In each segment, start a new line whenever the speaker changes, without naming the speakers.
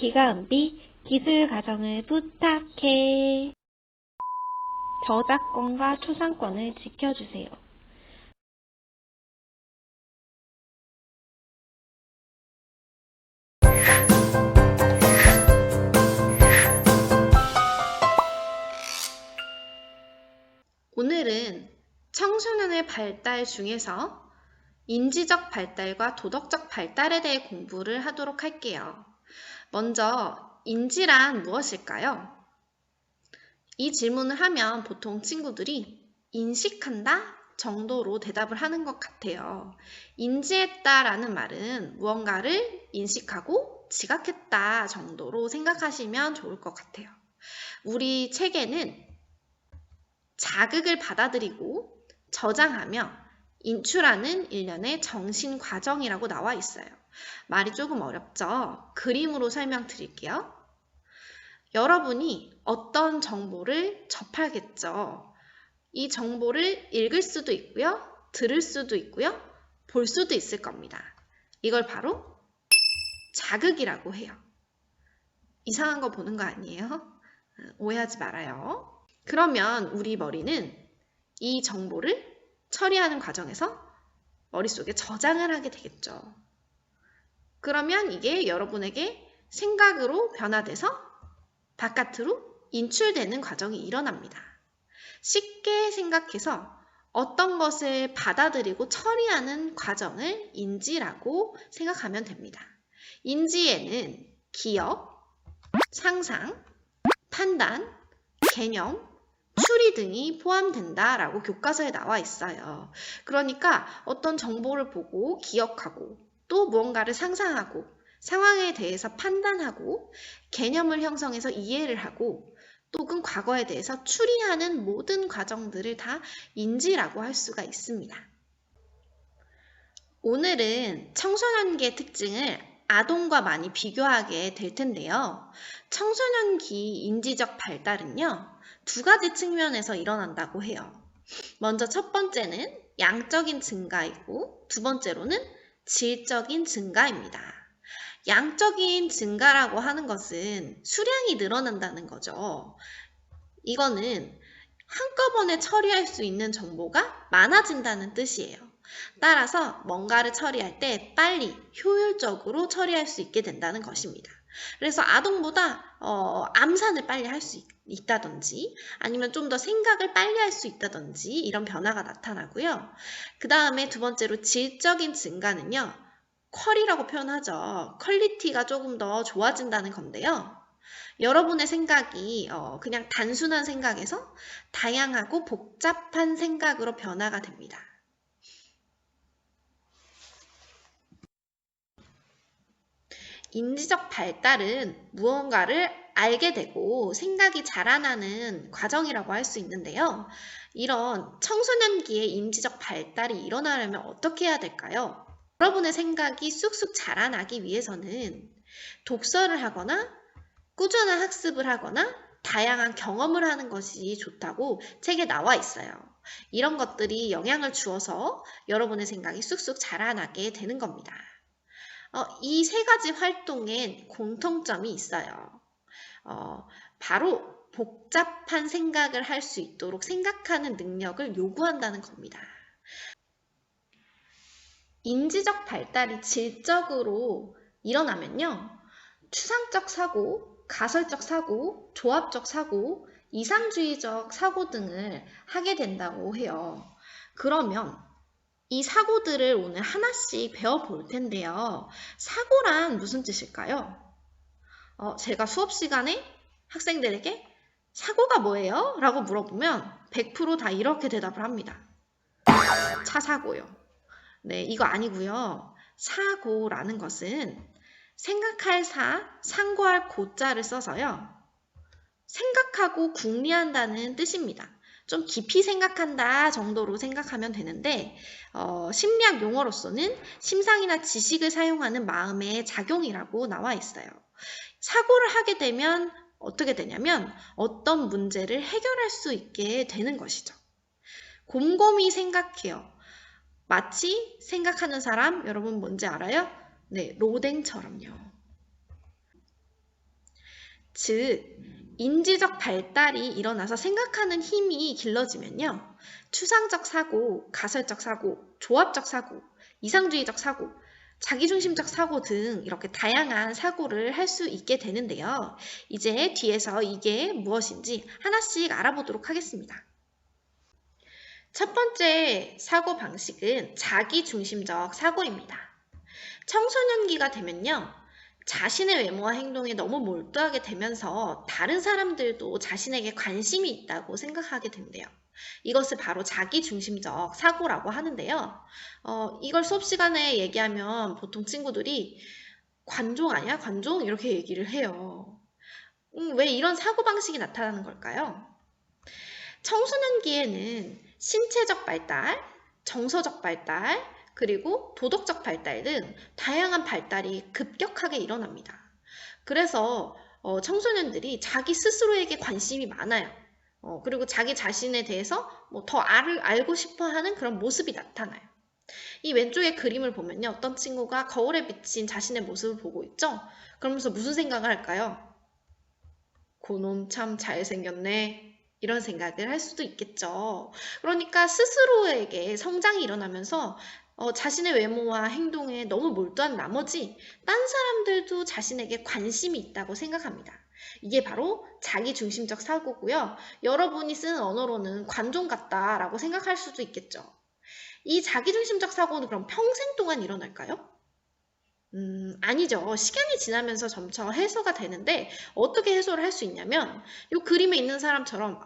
기가은비 기술가정을 부탁해. 저작권과 초상권을 지켜주세요.
오늘은 청소년의 발달 중에서 인지적 발달과 도덕적 발달에 대해 공부를 하도록 할게요. 먼저 인지란 무엇일까요? 이 질문을 하면 보통 친구들이 인식한다 정도로 대답을 하는 것 같아요. 인지했다라는 말은 무언가를 인식하고 지각했다 정도로 생각하시면 좋을 것 같아요. 우리 책에는 자극을 받아들이고 저장하며 인출하는 일련의 정신 과정이라고 나와 있어요. 말이 조금 어렵죠? 그림으로 설명드릴게요. 여러분이 어떤 정보를 접하겠죠? 이 정보를 읽을 수도 있고요, 들을 수도 있고요, 볼 수도 있을 겁니다. 이걸 바로 자극이라고 해요. 이상한 거 보는 거 아니에요? 오해하지 말아요. 그러면 우리 머리는 이 정보를 처리하는 과정에서 머릿속에 저장을 하게 되겠죠. 그러면 이게 여러분에게 생각으로 변화돼서 바깥으로 인출되는 과정이 일어납니다. 쉽게 생각해서 어떤 것을 받아들이고 처리하는 과정을 인지라고 생각하면 됩니다. 인지에는 기억, 상상, 판단, 개념, 추리 등이 포함된다라고 교과서에 나와 있어요. 그러니까 어떤 정보를 보고 기억하고 또 무언가를 상상하고 상황에 대해서 판단하고 개념을 형성해서 이해를 하고 또는 과거에 대해서 추리하는 모든 과정들을 다 인지라고 할 수가 있습니다. 오늘은 청소년기의 특징을 아동과 많이 비교하게 될 텐데요. 청소년기 인지적 발달은요, 두 가지 측면에서 일어난다고 해요. 먼저 첫 번째는 양적인 증가이고 두 번째로는 질적인 증가입니다. 양적인 증가라고 하는 것은 수량이 늘어난다는 거죠. 이거는 한꺼번에 처리할 수 있는 정보가 많아진다는 뜻이에요. 따라서 뭔가를 처리할 때 빨리 효율적으로 처리할 수 있게 된다는 것입니다. 그래서 아동보다 암산을 빨리 할 수 있다든지 아니면 좀 더 생각을 빨리 할 수 있다든지 이런 변화가 나타나고요. 그 다음에 두 번째로 질적인 증가는요. 퀄이라고 표현하죠. 퀄리티가 조금 더 좋아진다는 건데요. 여러분의 생각이 그냥 단순한 생각에서 다양하고 복잡한 생각으로 변화가 됩니다. 인지적 발달은 무언가를 알게 되고 생각이 자라나는 과정이라고 할 수 있는데요. 이런 청소년기의 인지적 발달이 일어나려면 어떻게 해야 될까요? 여러분의 생각이 쑥쑥 자라나기 위해서는 독서를 하거나 꾸준한 학습을 하거나 다양한 경험을 하는 것이 좋다고 책에 나와 있어요. 이런 것들이 영향을 주어서 여러분의 생각이 쑥쑥 자라나게 되는 겁니다. 이 세 가지 활동엔 공통점이 있어요. 바로 복잡한 생각을 할 수 있도록 생각하는 능력을 요구한다는 겁니다. 인지적 발달이 질적으로 일어나면요. 추상적 사고, 가설적 사고, 조합적 사고, 이상주의적 사고 등을 하게 된다고 해요. 그러면 이 사고들을 오늘 하나씩 배워볼 텐데요. 사고란 무슨 뜻일까요? 제가 수업 시간에 학생들에게 사고가 뭐예요? 라고 물어보면 100% 다 이렇게 대답을 합니다. 차 사고요. 네, 이거 아니고요. 사고라는 것은 생각할 상고할 고자를 써서요. 생각하고 궁리한다는 뜻입니다. 좀 깊이 생각한다 정도로 생각하면 되는데 심리학 용어로서는 심상이나 지식을 사용하는 마음의 작용이라고 나와 있어요. 사고를 하게 되면 어떻게 되냐면 어떤 문제를 해결할 수 있게 되는 것이죠. 곰곰이 생각해요. 마치 생각하는 사람 여러분 뭔지 알아요? 네, 로댕처럼요. 즉, 인지적 발달이 일어나서 생각하는 힘이 길러지면요. 추상적 사고, 가설적 사고, 조합적 사고, 이상주의적 사고, 자기중심적 사고 등 이렇게 다양한 사고를 할 수 있게 되는데요. 이제 뒤에서 이게 무엇인지 하나씩 알아보도록 하겠습니다. 첫 번째 사고 방식은 자기중심적 사고입니다. 청소년기가 되면요. 자신의 외모와 행동에 너무 몰두하게 되면서 다른 사람들도 자신에게 관심이 있다고 생각하게 된대요. 이것을 바로 자기중심적 사고라고 하는데요. 이걸 수업 시간에 얘기하면 보통 친구들이 관종 아니야? 관종? 이렇게 얘기를 해요. 왜 이런 사고방식이 나타나는 걸까요? 청소년기에는 신체적 발달, 정서적 발달, 그리고 도덕적 발달 등 다양한 발달이 급격하게 일어납니다. 그래서 청소년들이 자기 스스로에게 관심이 많아요. 그리고 자기 자신에 대해서 더 알고 싶어 하는 그런 모습이 나타나요. 이 왼쪽의 그림을 보면요. 어떤 친구가 거울에 비친 자신의 모습을 보고 있죠? 그러면서 무슨 생각을 할까요? 그놈 참 잘생겼네. 이런 생각을 할 수도 있겠죠. 그러니까 스스로에게 성장이 일어나면서 자신의 외모와 행동에 너무 몰두한 나머지 딴 사람들도 자신에게 관심이 있다고 생각합니다. 이게 바로 자기중심적 사고고요. 여러분이 쓰는 언어로는 관종 같다라고 생각할 수도 있겠죠. 이 자기중심적 사고는 그럼 평생 동안 일어날까요? 아니죠. 시간이 지나면서 점차 해소가 되는데 어떻게 해소를 할 수 있냐면 이 그림에 있는 사람처럼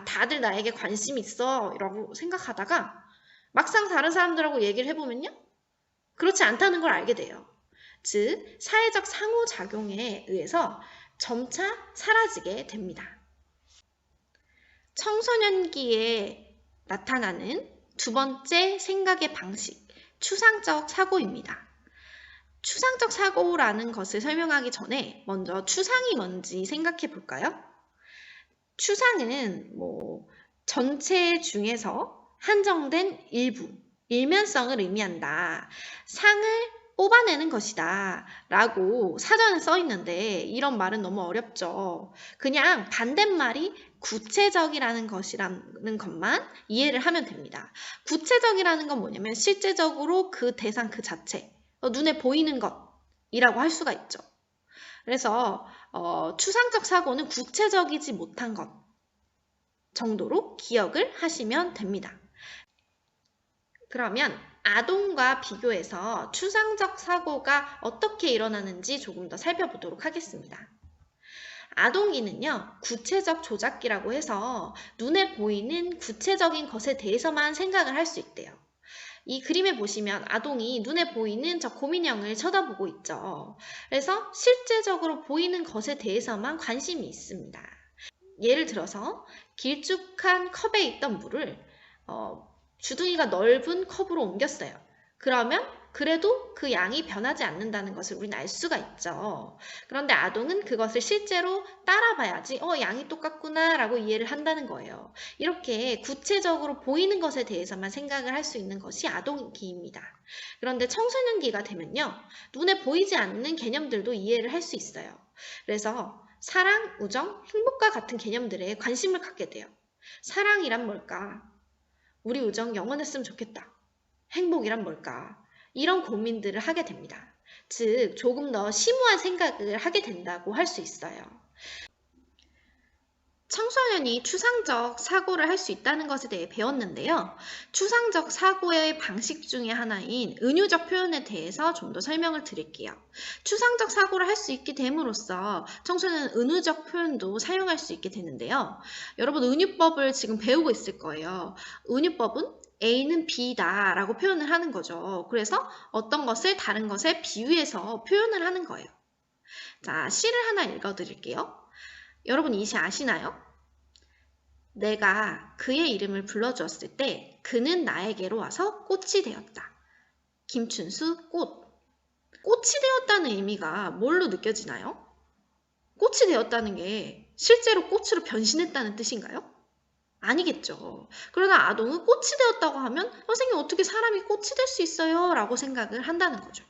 다들 나에게 관심 있어 라고 생각하다가 막상 다른 사람들하고 얘기를 해보면요. 그렇지 않다는 걸 알게 돼요. 즉, 사회적 상호작용에 의해서 점차 사라지게 됩니다. 청소년기에 나타나는 두 번째 생각의 방식, 추상적 사고입니다. 추상적 사고라는 것을 설명하기 전에 먼저 추상이 뭔지 생각해 볼까요? 추상은 전체 중에서 한정된 일부, 일면성을 의미한다. 상을 뽑아내는 것이다 라고 사전에 써 있는데 이런 말은 너무 어렵죠. 그냥 반대말이 구체적이라는 것이라는 것만 이해를 하면 됩니다. 구체적이라는 건 뭐냐면 실제적으로 그 대상 그 자체, 눈에 보이는 것이라고 할 수가 있죠. 그래서 추상적 사고는 구체적이지 못한 것 정도로 기억을 하시면 됩니다. 그러면 아동과 비교해서 추상적 사고가 어떻게 일어나는지 조금 더 살펴보도록 하겠습니다. 아동기는요, 구체적 조작기라고 해서 눈에 보이는 구체적인 것에 대해서만 생각을 할 수 있대요. 이 그림에 보시면 아동이 눈에 보이는 저 곰인형을 쳐다보고 있죠. 그래서 실제적으로 보이는 것에 대해서만 관심이 있습니다. 예를 들어서 길쭉한 컵에 있던 물을 주둥이가 넓은 컵으로 옮겼어요. 그러면 그래도 그 양이 변하지 않는다는 것을 우리는 알 수가 있죠. 그런데 아동은 그것을 실제로 따라봐야지 양이 똑같구나 라고 이해를 한다는 거예요. 이렇게 구체적으로 보이는 것에 대해서만 생각을 할 수 있는 것이 아동기입니다. 그런데 청소년기가 되면요. 눈에 보이지 않는 개념들도 이해를 할 수 있어요. 그래서 사랑, 우정, 행복과 같은 개념들에 관심을 갖게 돼요. 사랑이란 뭘까? 우리 우정 영원했으면 좋겠다. 행복이란 뭘까? 이런 고민들을 하게 됩니다. 즉, 조금 더 심오한 생각을 하게 된다고 할 수 있어요. 청소년이 추상적 사고를 할 수 있다는 것에 대해 배웠는데요. 추상적 사고의 방식 중에 하나인 은유적 표현에 대해서 좀 더 설명을 드릴게요. 추상적 사고를 할 수 있게 됨으로써 청소년은 은유적 표현도 사용할 수 있게 되는데요. 여러분 은유법을 지금 배우고 있을 거예요. 은유법은 A는 B다 라고 표현을 하는 거죠. 그래서 어떤 것을 다른 것에 비유해서 표현을 하는 거예요. 자, 시를 하나 읽어드릴게요. 여러분 이 시 아시나요? 내가 그의 이름을 불러주었을 때 그는 나에게로 와서 꽃이 되었다. 김춘수 꽃. 꽃이 되었다는 의미가 뭘로 느껴지나요? 꽃이 되었다는 게 실제로 꽃으로 변신했다는 뜻인가요? 아니겠죠. 그러나 아동은 꽃이 되었다고 하면 선생님 어떻게 사람이 꽃이 될 수 있어요? 라고 생각을 한다는 거죠.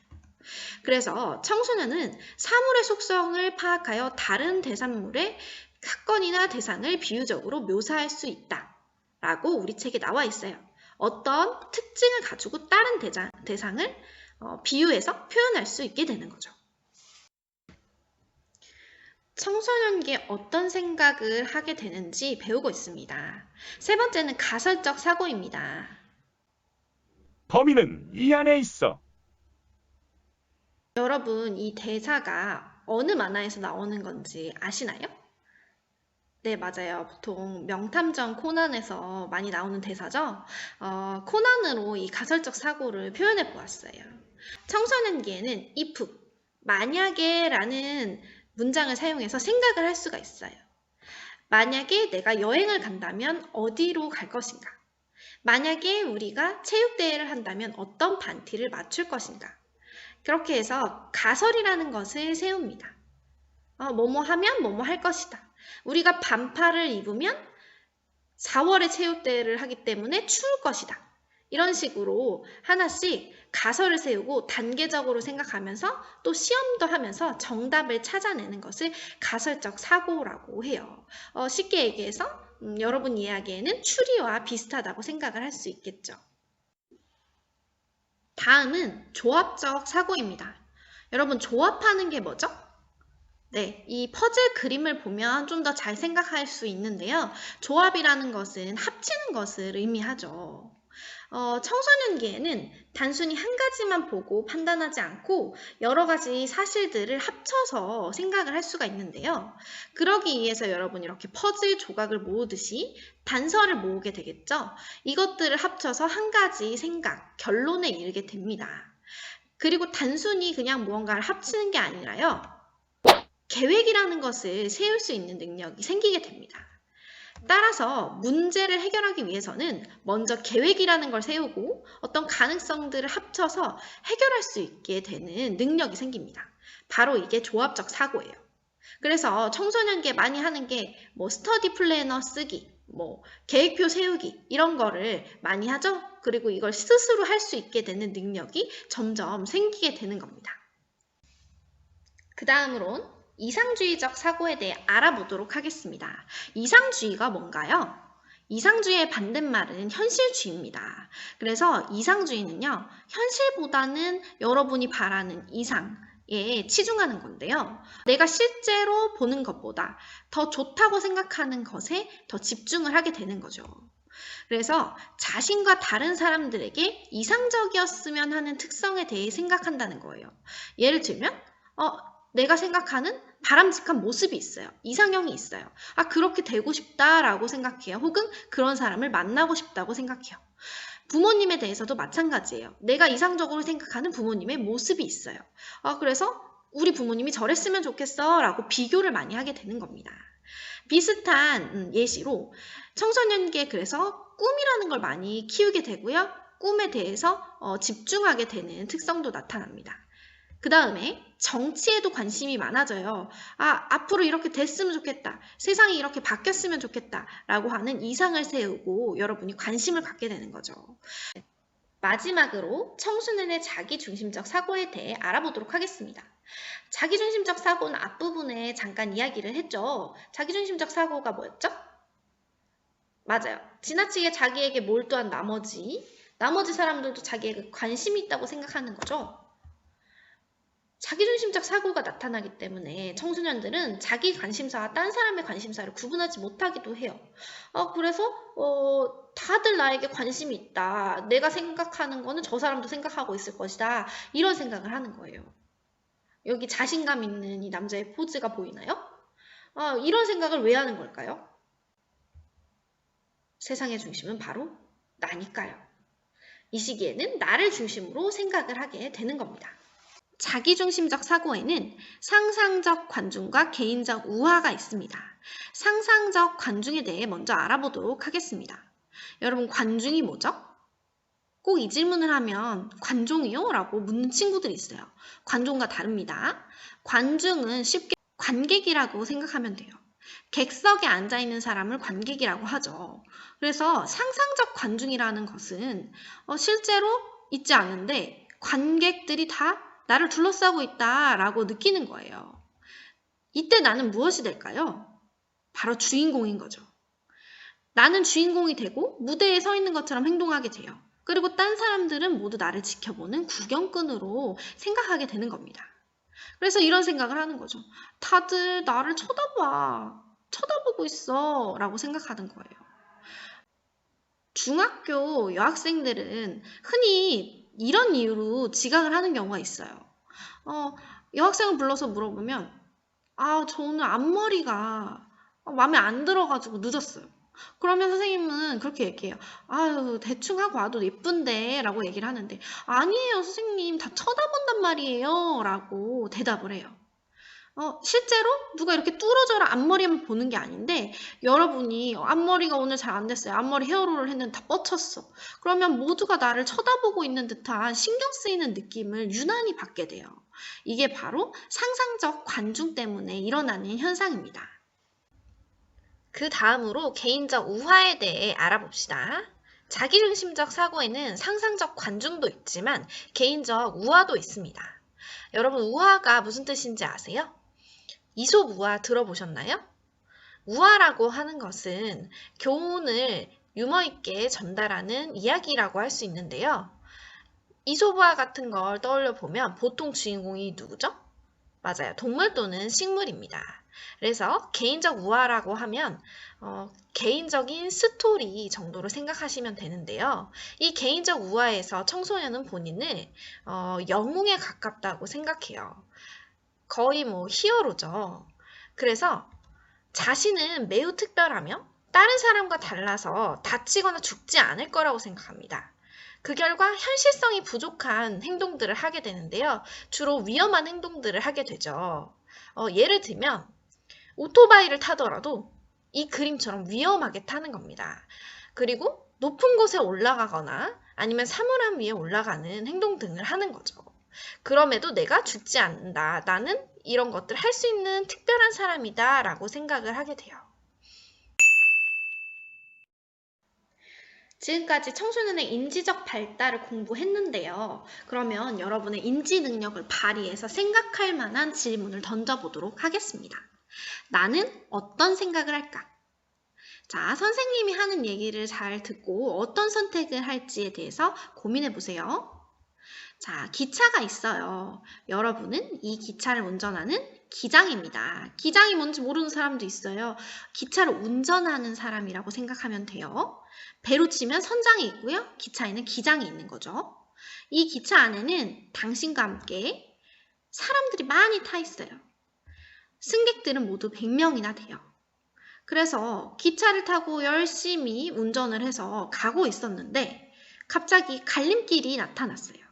그래서 청소년은 사물의 속성을 파악하여 다른 대상물의 사건이나 대상을 비유적으로 묘사할 수 있다 라고 우리 책에 나와 있어요. 어떤 특징을 가지고 다른 대상을 비유해서 표현할 수 있게 되는 거죠. 청소년기에 어떤 생각을 하게 되는지 배우고 있습니다. 세 번째는 가설적 사고입니다.
범인은 이 안에 있어.
여러분, 이 대사가 어느 만화에서 나오는 건지 아시나요? 네, 맞아요. 보통 명탐정 코난에서 많이 나오는 대사죠. 코난으로 이 가설적 사고를 표현해 보았어요. 청소년기에는 if, 만약에 라는 문장을 사용해서 생각을 할 수가 있어요. 만약에 내가 여행을 간다면 어디로 갈 것인가? 만약에 우리가 체육대회를 한다면 어떤 반티를 맞출 것인가? 그렇게 해서 가설이라는 것을 세웁니다. 뭐뭐 하면 뭐뭐 할 것이다. 우리가 반팔을 입으면 4월에 체육대회를 하기 때문에 추울 것이다. 이런 식으로 하나씩 가설을 세우고 단계적으로 생각하면서 또 시험도 하면서 정답을 찾아내는 것을 가설적 사고라고 해요. 쉽게 얘기해서 여러분 이야기에는 추리와 비슷하다고 생각을 할 수 있겠죠. 다음은 조합적 사고입니다. 여러분, 조합하는 게 뭐죠? 네, 이 퍼즐 그림을 보면 좀 더 잘 생각할 수 있는데요. 조합이라는 것은 합치는 것을 의미하죠. 청소년기에는 단순히 한 가지만 보고 판단하지 않고 여러 가지 사실들을 합쳐서 생각을 할 수가 있는데요. 그러기 위해서 여러분 이렇게 퍼즐 조각을 모으듯이 단서를 모으게 되겠죠. 이것들을 합쳐서 한 가지 생각, 결론에 이르게 됩니다. 그리고 단순히 그냥 무언가를 합치는 게 아니라요. 계획이라는 것을 세울 수 있는 능력이 생기게 됩니다. 따라서 문제를 해결하기 위해서는 먼저 계획이라는 걸 세우고 어떤 가능성들을 합쳐서 해결할 수 있게 되는 능력이 생깁니다. 바로 이게 조합적 사고예요. 그래서 청소년기에 많이 하는 게 뭐 스터디 플래너 쓰기, 뭐 계획표 세우기 이런 거를 많이 하죠. 그리고 이걸 스스로 할 수 있게 되는 능력이 점점 생기게 되는 겁니다. 그 다음으론 이상주의적 사고에 대해 알아보도록 하겠습니다. 이상주의가 뭔가요? 이상주의의 반대말은 현실주의입니다. 그래서 이상주의는요, 현실보다는 여러분이 바라는 이상에 치중하는 건데요. 내가 실제로 보는 것보다 더 좋다고 생각하는 것에 더 집중을 하게 되는 거죠. 그래서 자신과 다른 사람들에게 이상적이었으면 하는 특성에 대해 생각한다는 거예요. 예를 들면, 내가 생각하는 바람직한 모습이 있어요. 이상형이 있어요. 그렇게 되고 싶다라고 생각해요. 혹은 그런 사람을 만나고 싶다고 생각해요. 부모님에 대해서도 마찬가지예요. 내가 이상적으로 생각하는 부모님의 모습이 있어요. 그래서 우리 부모님이 저랬으면 좋겠어 라고 비교를 많이 하게 되는 겁니다. 비슷한 예시로 청소년기에 그래서 꿈이라는 걸 많이 키우게 되고요. 꿈에 대해서 집중하게 되는 특성도 나타납니다. 그 다음에 정치에도 관심이 많아져요. 앞으로 이렇게 됐으면 좋겠다. 세상이 이렇게 바뀌었으면 좋겠다. 라고 하는 이상을 세우고 여러분이 관심을 갖게 되는 거죠. 마지막으로 청소년의 자기중심적 사고에 대해 알아보도록 하겠습니다. 자기중심적 사고는 앞부분에 잠깐 이야기를 했죠. 자기중심적 사고가 뭐였죠? 맞아요. 지나치게 자기에게 몰두한 나머지 사람들도 자기에게 관심이 있다고 생각하는 거죠. 자기중심적 사고가 나타나기 때문에 청소년들은 자기 관심사와 딴 사람의 관심사를 구분하지 못하기도 해요. 그래서 다들 나에게 관심이 있다. 내가 생각하는 거는 저 사람도 생각하고 있을 것이다. 이런 생각을 하는 거예요. 여기 자신감 있는 이 남자의 포즈가 보이나요? 이런 생각을 왜 하는 걸까요? 세상의 중심은 바로 나니까요. 이 시기에는 나를 중심으로 생각을 하게 되는 겁니다. 자기중심적 사고에는 상상적 관중과 개인적 우화가 있습니다. 상상적 관중에 대해 먼저 알아보도록 하겠습니다. 여러분, 관중이 뭐죠? 꼭 이 질문을 하면 관종이요? 라고 묻는 친구들이 있어요. 관종과 다릅니다. 관중은 쉽게 관객이라고 생각하면 돼요. 객석에 앉아있는 사람을 관객이라고 하죠. 그래서 상상적 관중이라는 것은 실제로 있지 않은데 관객들이 다 나를 둘러싸고 있다라고 느끼는 거예요. 이때 나는 무엇이 될까요? 바로 주인공인 거죠. 나는 주인공이 되고 무대에 서 있는 것처럼 행동하게 돼요. 그리고 딴 사람들은 모두 나를 지켜보는 구경꾼으로 생각하게 되는 겁니다. 그래서 이런 생각을 하는 거죠. 다들 나를 쳐다보고 있어 라고 생각하는 거예요. 중학교 여학생들은 흔히 이런 이유로 지각을 하는 경우가 있어요. 여학생을 불러서 물어보면 저 오늘 앞머리가 마음에 안 들어가지고 늦었어요. 그러면 선생님은 그렇게 얘기해요. 아유, 대충 하고 와도 예쁜데 라고 얘기를 하는데 아니에요 선생님, 다 쳐다본단 말이에요 라고 대답을 해요. 실제로 누가 이렇게 뚫어져라 앞머리만 보는 게 아닌데 여러분이 앞머리가 오늘 잘 안 됐어요. 앞머리 헤어롤을 했는데 다 뻗쳤어. 그러면 모두가 나를 쳐다보고 있는 듯한 신경 쓰이는 느낌을 유난히 받게 돼요. 이게 바로 상상적 관중 때문에 일어나는 현상입니다. 그 다음으로 개인적 우화에 대해 알아봅시다. 자기중심적 사고에는 상상적 관중도 있지만 개인적 우화도 있습니다. 여러분 우화가 무슨 뜻인지 아세요? 이솝 우화 들어보셨나요? 우화라고 하는 것은 교훈을 유머 있게 전달하는 이야기라고 할 수 있는데요. 이솝 우화 같은 걸 떠올려 보면 보통 주인공이 누구죠? 맞아요. 동물 또는 식물입니다. 그래서 개인적 우화라고 하면 개인적인 스토리 정도로 생각하시면 되는데요. 이 개인적 우화에서 청소년은 본인을 영웅에 가깝다고 생각해요. 거의 히어로죠. 그래서 자신은 매우 특별하며 다른 사람과 달라서 다치거나 죽지 않을 거라고 생각합니다. 그 결과 현실성이 부족한 행동들을 하게 되는데요. 주로 위험한 행동들을 하게 되죠. 예를 들면 오토바이를 타더라도 이 그림처럼 위험하게 타는 겁니다. 그리고 높은 곳에 올라가거나 아니면 사물함 위에 올라가는 행동 등을 하는 거죠. 그럼에도 내가 죽지 않는다. 나는 이런 것들을 할 수 있는 특별한 사람이다 라고 생각을 하게 돼요. 지금까지 청소년의 인지적 발달을 공부했는데요. 그러면 여러분의 인지 능력을 발휘해서 생각할 만한 질문을 던져보도록 하겠습니다. 나는 어떤 생각을 할까? 자, 선생님이 하는 얘기를 잘 듣고 어떤 선택을 할지에 대해서 고민해 보세요. 자, 기차가 있어요. 여러분은 이 기차를 운전하는 기장입니다. 기장이 뭔지 모르는 사람도 있어요. 기차를 운전하는 사람이라고 생각하면 돼요. 배로 치면 선장이 있고요. 기차에는 기장이 있는 거죠. 이 기차 안에는 당신과 함께 사람들이 많이 타 있어요. 승객들은 모두 100명이나 돼요. 그래서 기차를 타고 열심히 운전을 해서 가고 있었는데 갑자기 갈림길이 나타났어요.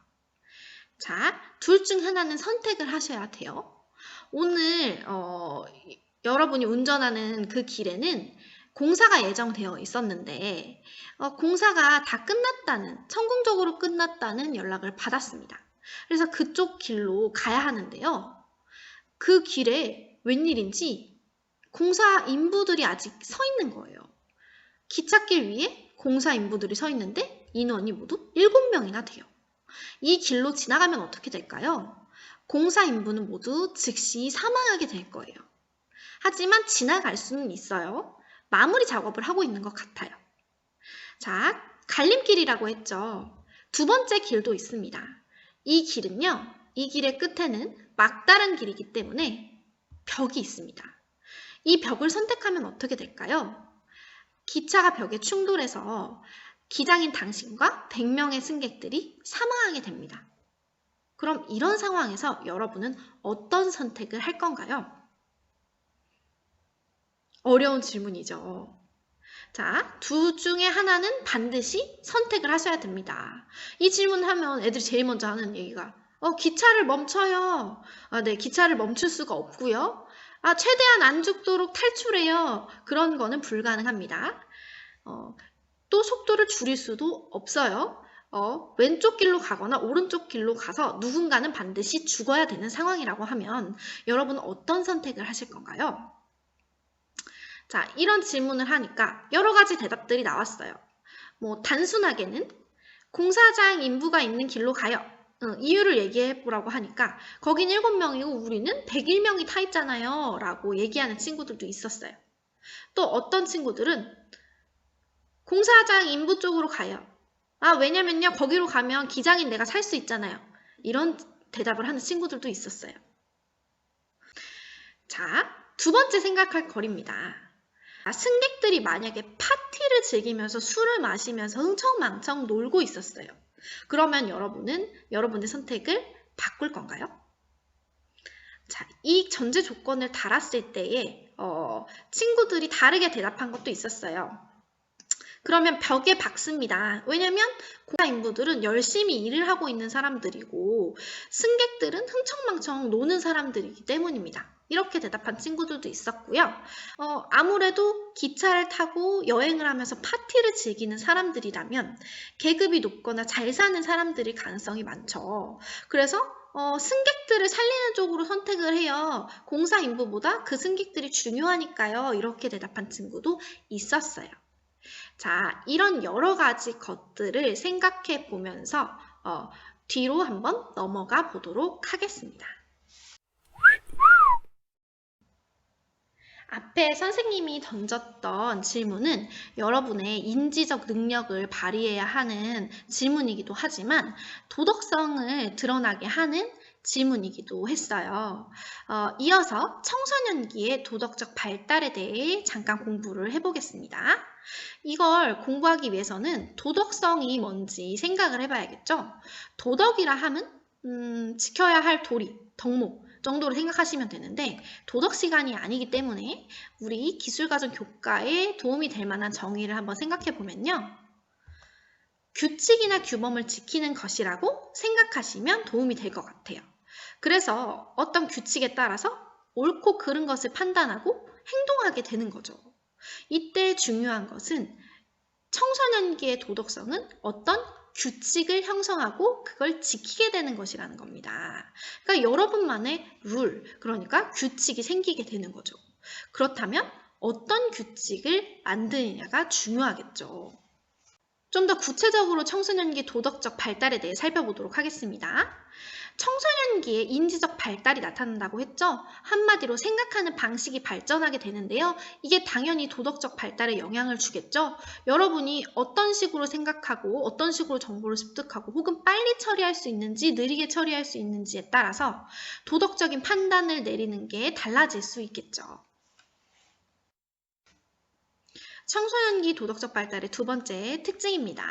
자, 둘 중 하나는 선택을 하셔야 돼요. 오늘 여러분이 운전하는 그 길에는 공사가 예정되어 있었는데 공사가 다 성공적으로 끝났다는 연락을 받았습니다. 그래서 그쪽 길로 가야 하는데요. 그 길에 웬일인지 공사 인부들이 아직 서 있는 거예요. 기찻길 위에 공사 인부들이 서 있는데 인원이 모두 7명이나 돼요. 이 길로 지나가면 어떻게 될까요? 공사 인부는 모두 즉시 사망하게 될 거예요. 하지만 지나갈 수는 있어요. 마무리 작업을 하고 있는 것 같아요. 자, 갈림길이라고 했죠. 두 번째 길도 있습니다. 이 길은요, 이 길의 끝에는 막다른 길이기 때문에 벽이 있습니다. 이 벽을 선택하면 어떻게 될까요? 기차가 벽에 충돌해서 기장인 당신과 100명의 승객들이 사망하게 됩니다. 그럼 이런 상황에서 여러분은 어떤 선택을 할 건가요? 어려운 질문이죠. 자, 둘 중에 하나는 반드시 선택을 하셔야 됩니다. 이 질문하면 애들이 제일 먼저 하는 얘기가 기차를 멈춰요. 네, 기차를 멈출 수가 없고요. 최대한 안 죽도록 탈출해요. 그런 거는 불가능합니다. 또 속도를 줄일 수도 없어요. 왼쪽 길로 가거나 오른쪽 길로 가서 누군가는 반드시 죽어야 되는 상황이라고 하면 여러분은 어떤 선택을 하실 건가요? 자, 이런 질문을 하니까 여러 가지 대답들이 나왔어요. 단순하게는 공사장 인부가 있는 길로 가요. 이유를 얘기해보라고 하니까 거긴 7명이고 우리는 101명이 타 있잖아요 라고 얘기하는 친구들도 있었어요. 또 어떤 친구들은 공사장 인부 쪽으로 가요. 왜냐면요 거기로 가면 기장인 내가 살 수 있잖아요. 이런 대답을 하는 친구들도 있었어요. 자, 두 번째 생각할 거리입니다. 승객들이 만약에 파티를 즐기면서 술을 마시면서 흥청망청 놀고 있었어요. 그러면 여러분은 여러분의 선택을 바꿀 건가요? 자, 이 전제 조건을 달았을 때에 친구들이 다르게 대답한 것도 있었어요. 그러면 벽에 박습니다. 왜냐면 공사 인부들은 열심히 일을 하고 있는 사람들이고 승객들은 흥청망청 노는 사람들이기 때문입니다. 이렇게 대답한 친구들도 있었고요. 아무래도 기차를 타고 여행을 하면서 파티를 즐기는 사람들이라면 계급이 높거나 잘 사는 사람들일 가능성이 많죠. 그래서 승객들을 살리는 쪽으로 선택을 해요. 공사 인부보다 그 승객들이 중요하니까요. 이렇게 대답한 친구도 있었어요. 자, 이런 여러 가지 것들을 생각해 보면서 뒤로 한번 넘어가 보도록 하겠습니다. 앞에 선생님이 던졌던 질문은 여러분의 인지적 능력을 발휘해야 하는 질문이기도 하지만 도덕성을 드러나게 하는 질문이기도 했어요. 이어서 청소년기의 도덕적 발달에 대해 잠깐 공부를 해보겠습니다. 이걸 공부하기 위해서는 도덕성이 뭔지 생각을 해봐야겠죠. 도덕이라 함은 지켜야 할 도리, 덕목 정도로 생각하시면 되는데 도덕 시간이 아니기 때문에 우리 기술과정 교과에 도움이 될 만한 정의를 한번 생각해 보면요. 규칙이나 규범을 지키는 것이라고 생각하시면 도움이 될 것 같아요. 그래서 어떤 규칙에 따라서 옳고 그른 것을 판단하고 행동하게 되는 거죠. 이때 중요한 것은 청소년기의 도덕성은 어떤 규칙을 형성하고 그걸 지키게 되는 것이라는 겁니다. 그러니까 여러분만의 룰, 그러니까 규칙이 생기게 되는 거죠. 그렇다면 어떤 규칙을 만드느냐가 중요하겠죠. 좀 더 구체적으로 청소년기 도덕적 발달에 대해 살펴보도록 하겠습니다. 청소년기에 인지적 발달이 나타난다고 했죠? 한마디로 생각하는 방식이 발전하게 되는데요. 이게 당연히 도덕적 발달에 영향을 주겠죠? 여러분이 어떤 식으로 생각하고 어떤 식으로 정보를 습득하고 혹은 빨리 처리할 수 있는지 느리게 처리할 수 있는지에 따라서 도덕적인 판단을 내리는 게 달라질 수 있겠죠. 청소년기 도덕적 발달의 두 번째 특징입니다.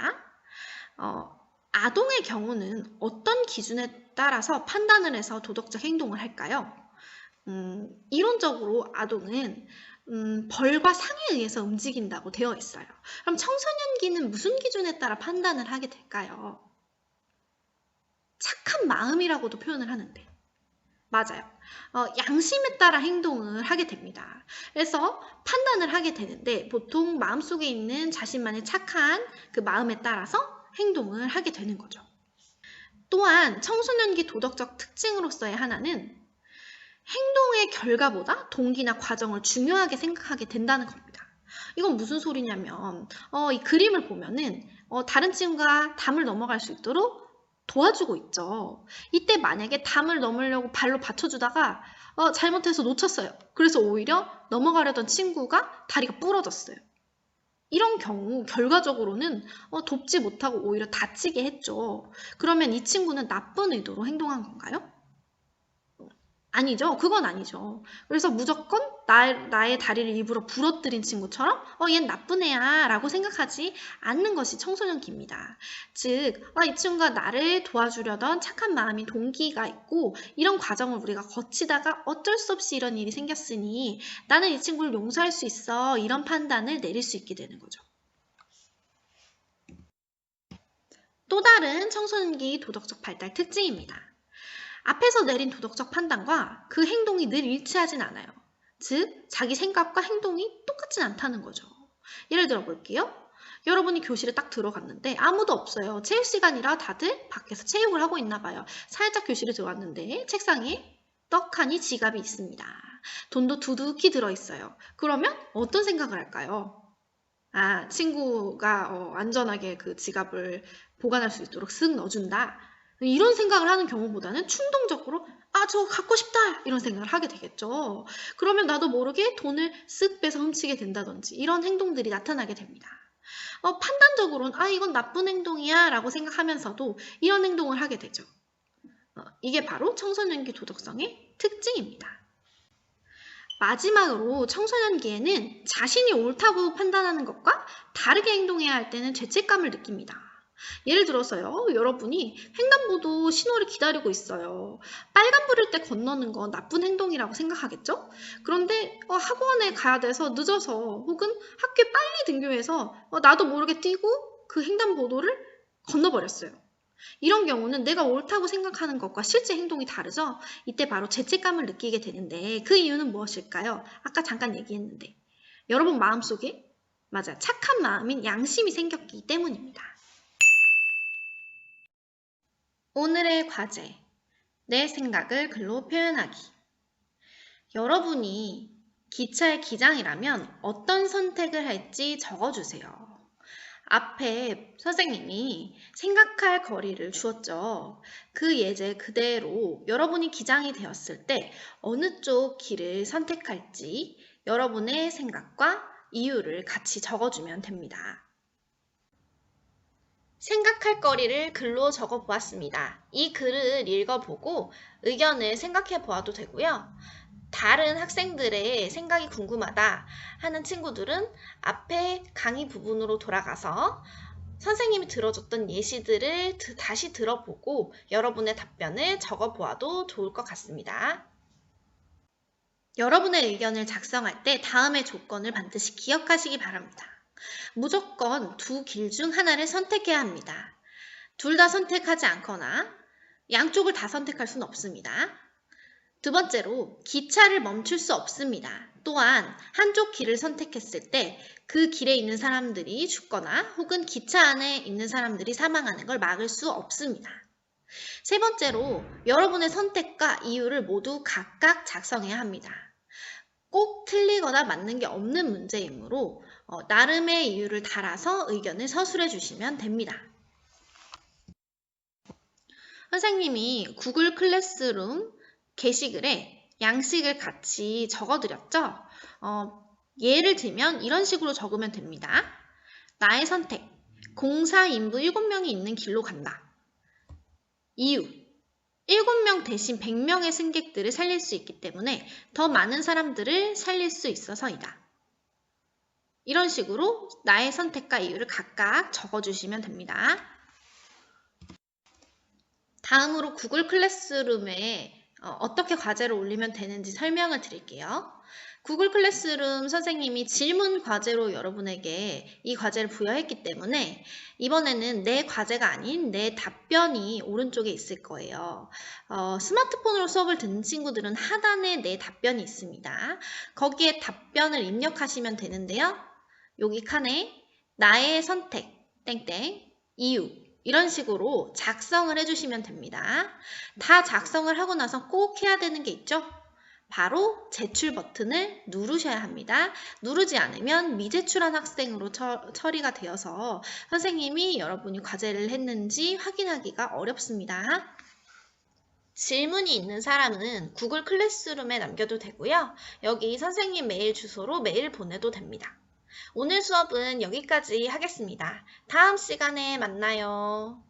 아동의 경우는 어떤 기준에 따라서 판단을 해서 도덕적 행동을 할까요? 이론적으로 아동은 벌과 상에 의해서 움직인다고 되어 있어요. 그럼 청소년기는 무슨 기준에 따라 판단을 하게 될까요? 착한 마음이라고도 표현을 하는데 맞아요. 양심에 따라 행동을 하게 됩니다. 그래서 판단을 하게 되는데 보통 마음속에 있는 자신만의 착한 그 마음에 따라서 행동을 하게 되는 거죠. 또한 청소년기 도덕적 특징으로서의 하나는 행동의 결과보다 동기나 과정을 중요하게 생각하게 된다는 겁니다. 이건 무슨 소리냐면 이 그림을 보면은 다른 친구가 담을 넘어갈 수 있도록 도와주고 있죠. 이때 만약에 담을 넘으려고 발로 받쳐주다가 잘못해서 놓쳤어요. 그래서 오히려 넘어가려던 친구가 다리가 부러졌어요. 이런 경우 결과적으로는 돕지 못하고 오히려 다치게 했죠. 그러면 이 친구는 나쁜 의도로 행동한 건가요? 아니죠. 그건 아니죠. 그래서 무조건 나의 다리를 일부러 부러뜨린 친구처럼 얜 나쁜 애야 라고 생각하지 않는 것이 청소년기입니다. 즉, 이 친구가 나를 도와주려던 착한 마음이 동기가 있고 이런 과정을 우리가 거치다가 어쩔 수 없이 이런 일이 생겼으니 나는 이 친구를 용서할 수 있어 이런 판단을 내릴 수 있게 되는 거죠. 또 다른 청소년기 도덕적 발달 특징입니다. 앞에서 내린 도덕적 판단과 그 행동이 늘 일치하진 않아요. 즉, 자기 생각과 행동이 똑같진 않다는 거죠. 예를 들어 볼게요. 여러분이 교실에 딱 들어갔는데 아무도 없어요. 체육 시간이라 다들 밖에서 체육을 하고 있나 봐요. 살짝 교실에 들어왔는데 책상에 떡하니 지갑이 있습니다. 돈도 두둑히 들어있어요. 그러면 어떤 생각을 할까요? 친구가 안전하게 그 지갑을 보관할 수 있도록 쓱 넣어준다. 이런 생각을 하는 경우보다는 충동적으로 저거 갖고 싶다 이런 생각을 하게 되겠죠. 그러면 나도 모르게 돈을 쓱 빼서 훔치게 된다든지 이런 행동들이 나타나게 됩니다. 판단적으로는 이건 나쁜 행동이야 라고 생각하면서도 이런 행동을 하게 되죠. 이게 바로 청소년기 도덕성의 특징입니다. 마지막으로 청소년기에는 자신이 옳다고 판단하는 것과 다르게 행동해야 할 때는 죄책감을 느낍니다. 예를 들어서요, 여러분이 횡단보도 신호를 기다리고 있어요. 빨간불일 때 건너는 건 나쁜 행동이라고 생각하겠죠? 그런데 학원에 가야 돼서 늦어서 혹은 학교에 빨리 등교해서 나도 모르게 뛰고 그 횡단보도를 건너버렸어요. 이런 경우는 내가 옳다고 생각하는 것과 실제 행동이 다르죠? 이때 바로 죄책감을 느끼게 되는데 그 이유는 무엇일까요? 아까 잠깐 얘기했는데 여러분 마음속에 맞아 착한 마음인 양심이 생겼기 때문입니다. 오늘의 과제, 내 생각을 글로 표현하기. 여러분이 기차의 기장이라면 어떤 선택을 할지 적어주세요. 앞에 선생님이 생각할 거리를 주었죠. 그 예제 그대로 여러분이 기장이 되었을 때 어느 쪽 길을 선택할지 여러분의 생각과 이유를 같이 적어주면 됩니다. 생각할 거리를 글로 적어 보았습니다. 이 글을 읽어보고 의견을 생각해 보아도 되고요. 다른 학생들의 생각이 궁금하다 하는 친구들은 앞에 강의 부분으로 돌아가서 선생님이 들어줬던 예시들을 다시 들어보고 여러분의 답변을 적어 보아도 좋을 것 같습니다. 여러분의 의견을 작성할 때 다음의 조건을 반드시 기억하시기 바랍니다. 무조건 두 길 중 하나를 선택해야 합니다. 둘 다 선택하지 않거나 양쪽을 다 선택할 수는 없습니다. 두 번째로 기차를 멈출 수 없습니다. 또한 한쪽 길을 선택했을 때 그 길에 있는 사람들이 죽거나 혹은 기차 안에 있는 사람들이 사망하는 걸 막을 수 없습니다. 세 번째로 여러분의 선택과 이유를 모두 각각 작성해야 합니다. 꼭 틀리거나 맞는 게 없는 문제이므로 나름의 이유를 달아서 의견을 서술해 주시면 됩니다. 선생님이 구글 클래스룸 게시글에 양식을 같이 적어드렸죠? 예를 들면 이런 식으로 적으면 됩니다. 나의 선택, 공사 인부 7명이 있는 길로 간다. 이유, 7명 대신 100명의 승객들을 살릴 수 있기 때문에 더 많은 사람들을 살릴 수 있어서이다. 이런 식으로 나의 선택과 이유를 각각 적어주시면 됩니다. 다음으로 구글 클래스룸에 어떻게 과제를 올리면 되는지 설명을 드릴게요. 구글 클래스룸 선생님이 질문 과제로 여러분에게 이 과제를 부여했기 때문에 이번에는 내 과제가 아닌 내 답변이 오른쪽에 있을 거예요. 스마트폰으로 수업을 듣는 친구들은 하단에 내 답변이 있습니다. 거기에 답변을 입력하시면 되는데요. 여기 칸에 나의 선택, 땡땡, 이유 이런 식으로 작성을 해주시면 됩니다. 다 작성을 하고 나서 꼭 해야 되는 게 있죠? 바로 제출 버튼을 누르셔야 합니다. 누르지 않으면 미제출한 학생으로 처리가 되어서 선생님이 여러분이 과제를 했는지 확인하기가 어렵습니다. 질문이 있는 사람은 구글 클래스룸에 남겨도 되고요. 여기 선생님 메일 주소로 메일 보내도 됩니다. 오늘 수업은 여기까지 하겠습니다. 다음 시간에 만나요.